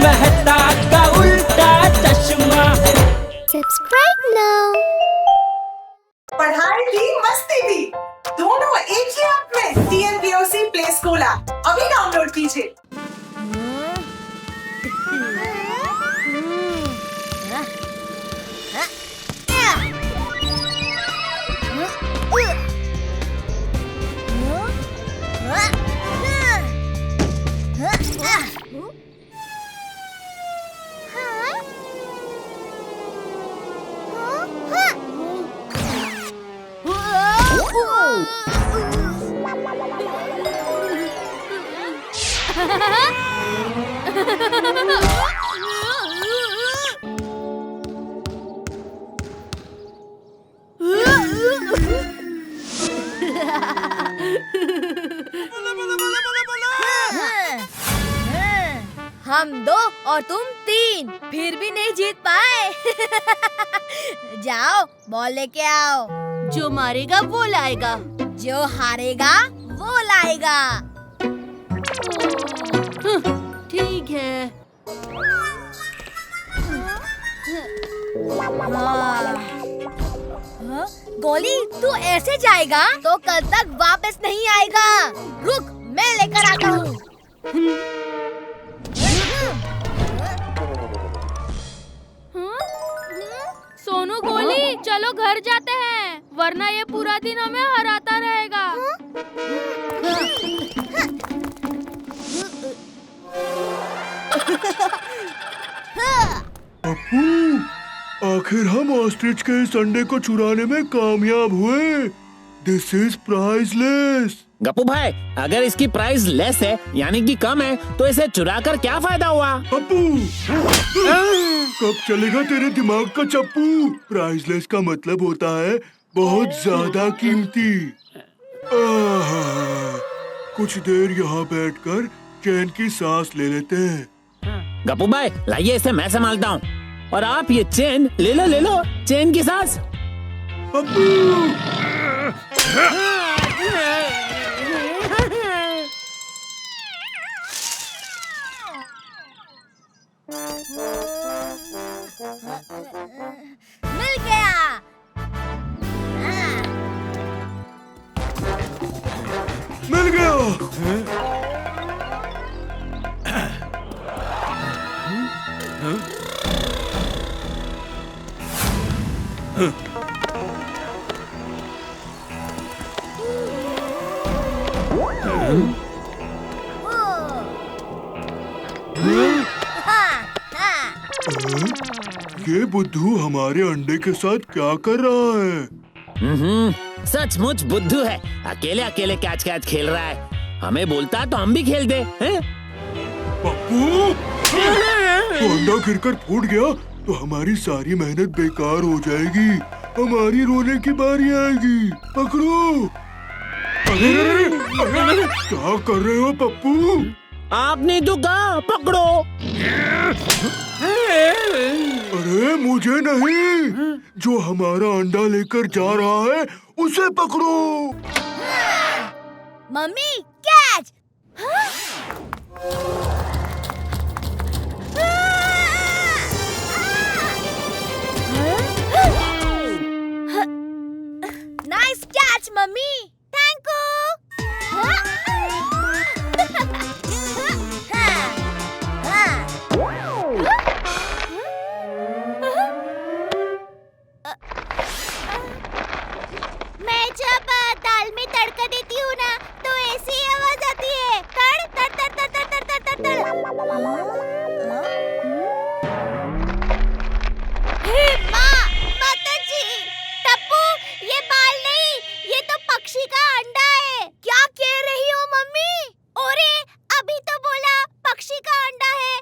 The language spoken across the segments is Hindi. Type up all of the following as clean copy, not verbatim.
मेहता का उल्टा चश्मा। Subscribe now. पढ़ाई भी मस्ती भी दोनों एक ही ऐप में। TNPOC प्ले स्कूल ऐप अभी डाउनलोड कीजिए। हम 2 और तुम 3 फिर भी नहीं जीत पाए। जाओ बॉल लेके आओ। जो मारेगा वो लाएगा। जो हारेगा वो लाएगा। ठीक है। गोली तू ऐसे जाएगा तो कल तक वापस नहीं आएगा। रुक मैं लेकर आता हूँ। सोनू गोली चलो घर जाते हैं, वरना ये पूरा दिन हमें हराता रहेगा। पप्पू, आखिर हम ऑस्ट्रिच के इस अंडे को चुराने में कामयाब हुए। This is priceless. गप्पू भाई, अगर इसकी प्राइस लेस है यानी कि कम है तो इसे चुरा कर क्या फायदा हुआ? पप्पू, कब चलेगा तेरे दिमाग का चप्पू? प्राइसलेस का मतलब होता है बहुत ज्यादा कीमती। कुछ देर यहाँ बैठकर चैन की सांस ले लेते हैं। गप्पू भाई लाइए, इसे मैं संभालता हूँ और आप ये चेन ले लो चेन की सांस। पप्पू, मिल गया। मिल गया। ये बुद्धू हमारे अंडे के साथ क्या कर रहा है? सचमुच बुद्धू है। अकेले अकेले कैच खेल रहा है। हमें बोलता तो हम भी खेलते हैं। पप्पू, तो अंडा गिरकर फूट गया तो हमारी सारी मेहनत बेकार हो जाएगी। हमारी रोने की बारी आएगी। पकड़ो। अरे, क्या कर रहे हो पप्पू? आपने तो कहा पकड़ो। अरे मुझे नहीं, जो हमारा अंडा लेकर जा रहा है उसे पकड़ो। Mummy catch. Nice catch mummy, thank you. मैं जब दाल में तड़का देती हूँ ना तो ऐसी आवाज आती है, तड़ तड़ तड़ तड़ तड़ तड़ तड़ तड़। हे माँ, माताजी, टप्पू, ये बाल नहीं, ये तो पक्षी का अंडा है। क्या कह रही हो मम्मी? ओरे, अभी तो बोला पक्षी का अंडा है।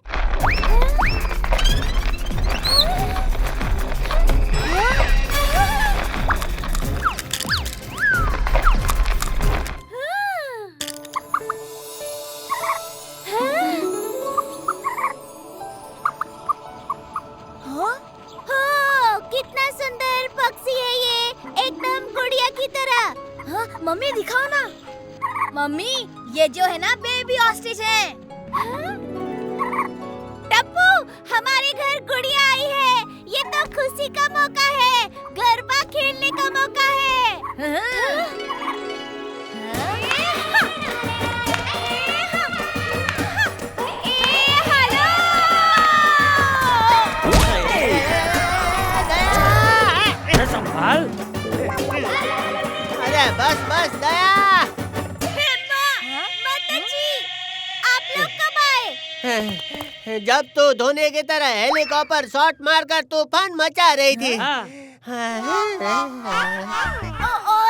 कितना सुंदर पक्षी है ये, एकदम गुड़िया की तरह। हाँ, मम्मी दिखाओ ना। मम्मी, ये जो है ना बेबी ऑस्ट्रिच है। हाँ? टप्पू, बस बस दया। माताजी, आप लोग कब आए? जब तू धोने की तरह हेलीकॉप्टर शॉट मारकर तूफान मचा रही थी। ओ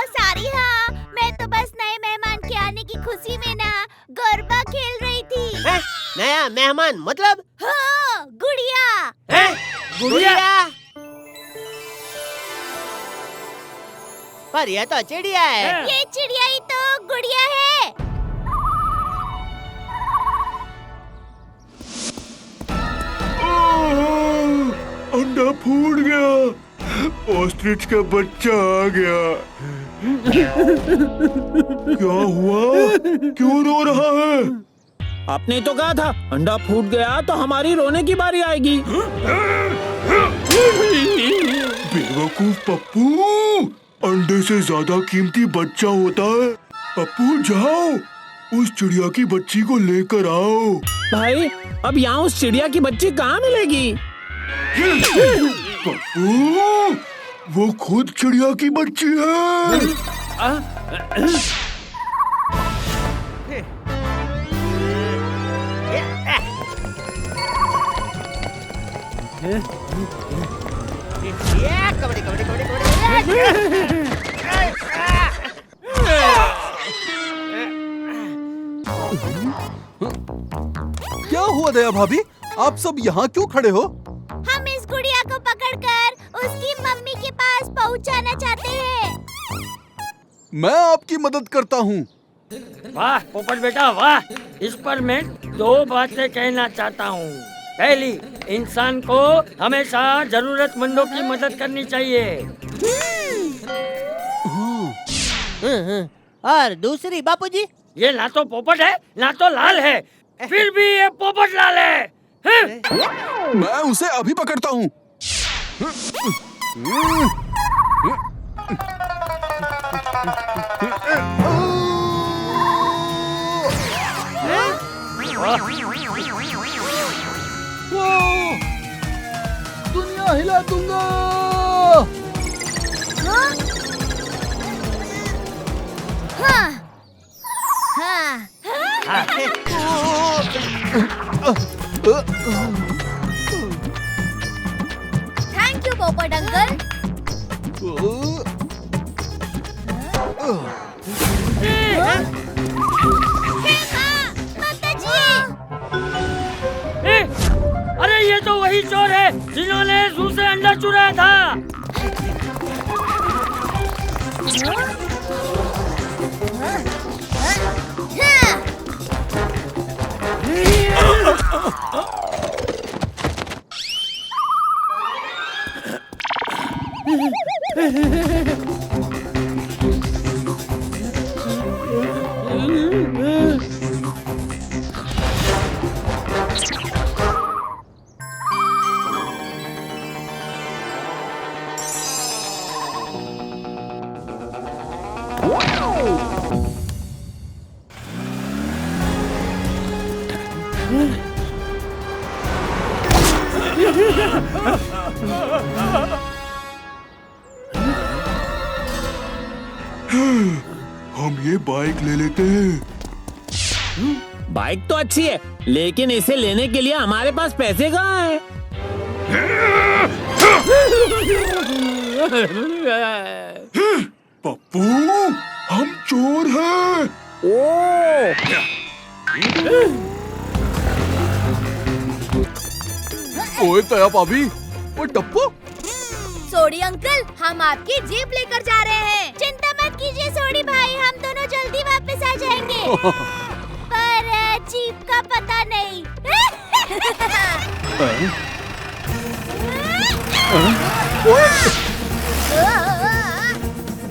सॉरी। हाँ, मैं तो बस नए मेहमान के आने की खुशी में ना गरबा खेल रही थी। नया मेहमान मतलब? हाँ, गुड़िया। गुड़िया? पर यह तो चिड़िया है। ये चिड़िया ही तो गुड़िया है। अंडा फूट गया। ऑस्ट्रिच का बच्चा आ गया। क्या हुआ? क्यों रो रहा है? आपने तो कहा था अंडा फूट गया तो हमारी रोने की बारी आएगी। बेवकूफ पप्पू, अंडे से ज्यादा कीमती बच्चा होता है। पप्पू जाओ, उस चिड़िया की बच्ची को लेकर आओ। भाई अब यहाँ उस चिड़िया की बच्ची कहाँ मिलेगी? पप्पू, वो खुद चिड़िया की बच्ची है। कबड्डी कबड्डी कबड्डी कबड्डी। क्या हुआ दया भाभी, आप सब यहाँ क्यों खड़े हो? हम इस गुड़िया को पकड़कर उसकी मम्मी के पास पहुंचाना चाहते हैं। मैं आपकी मदद करता हूँ। वाह पोपट बेटा वाह। इस पर मैं दो बातें कहना चाहता हूँ। पहली, इंसान को हमेशा जरूरतमंदों की मदद करनी चाहिए। और दूसरी बापूजी, ये ना तो पोपट है ना तो लाल है, फिर भी ये पोपट लाल है। मैं उसे अभी पकड़ता हूँ। दुनिया हिला दूंगा। हाँ, हाँ, थैंक यू पोपट अंकल। अरे ये तो वही चोर है जिन्होंने जू से अंडा चुराया था। हम ये बाइक ले लेते हैं। बाइक तो अच्छी है लेकिन इसे लेने के लिए हमारे पास पैसे कहाँ हैं? पप्पू, हम चोर हैं। ओए दया भाभी, वो टप्पू। सोडी अंकल, हम आपकी जीप लेकर जा रहे हैं। चिंता मत कीजिए सोडी भाई, हम दोनों जल्दी वापस आ जाएंगे। पर जीप का पता नहीं।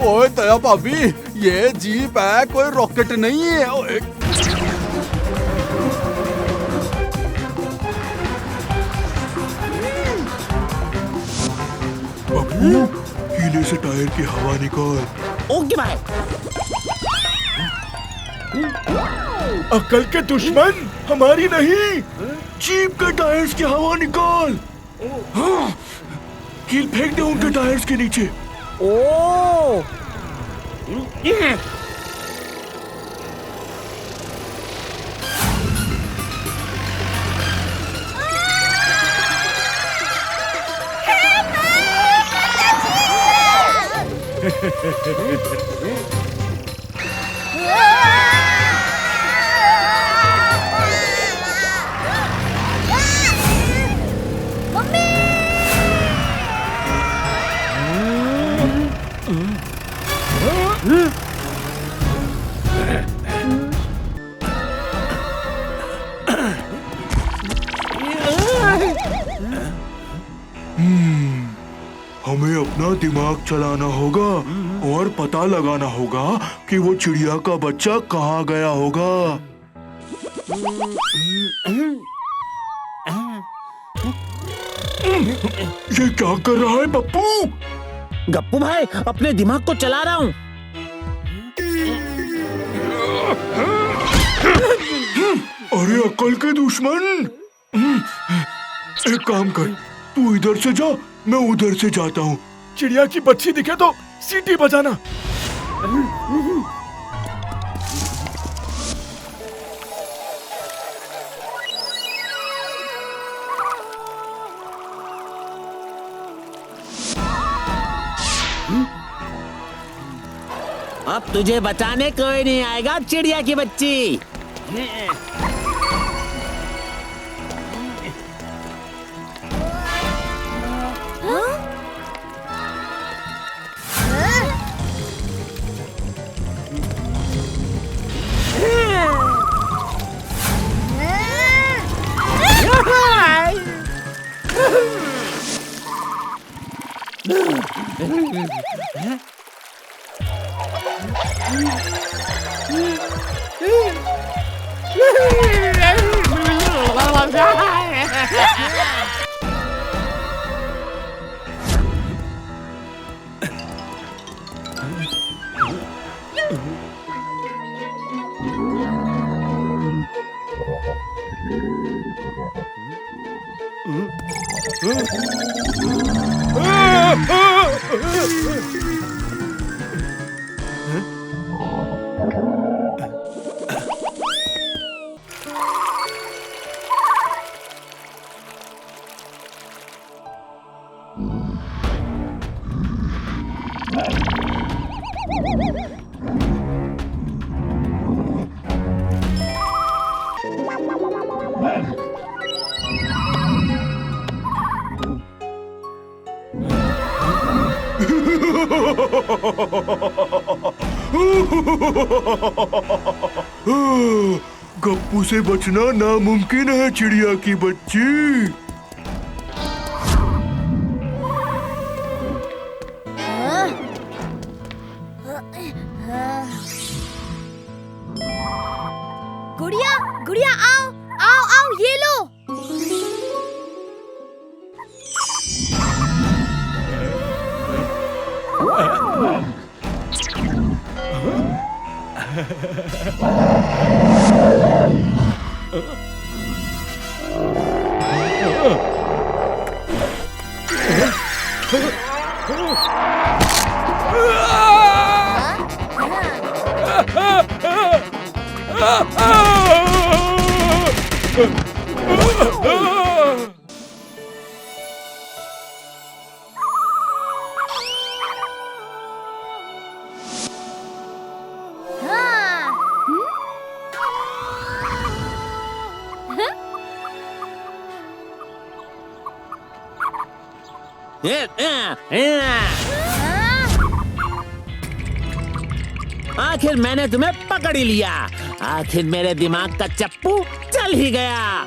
ओए दया भाभी, ये जीप है, कोई रॉकेट नहीं है। ओए पप्पू, कीले से टायर की हवा निकाल। ओके भाई। अकल के दुश्मन, हमारी नहीं, जीप के टायर्स की हवा निकाल। हाँ, कील फेंक दे उनके टायर्स के नीचे। हमें अपना दिमाग चलाना होगा और पता लगाना होगा कि वो चिड़िया का बच्चा कहाँ गया होगा। ये क्या कर रहा है पप्पू? गप्पू भाई अपने दिमाग को चला रहा हूँ। अरे अक्ल के दुश्मन, एक काम कर, तू इधर से जा, मैं उधर से जाता हूँ। चिड़िया की बच्ची दिखे तो सीटी बजाना। अब तुझे बचाने कोई नहीं आएगा चिड़िया की बच्ची। गप्पू से बचना नामुमकिन है चिड़िया की बच्ची। गुड़िया गुड़िया आओ आओ आओ, ये लो। आखिर मैंने तुम्हें पकड़ ही लिया। आखिर मेरे दिमाग का चप्पू चल ही गया।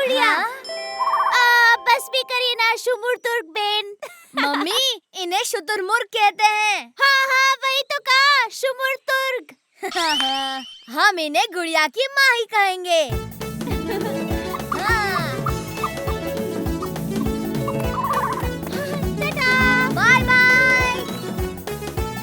गुड़िया। बस भी करिए ना शुमुर तुर्क बेन। मम्मी इन्हें शुतुरमुर्ग कहते हैं। हाँ वही तो कहा, शुमुर तुर्क। हम इन्हें गुड़िया की माँ ही कहेंगे।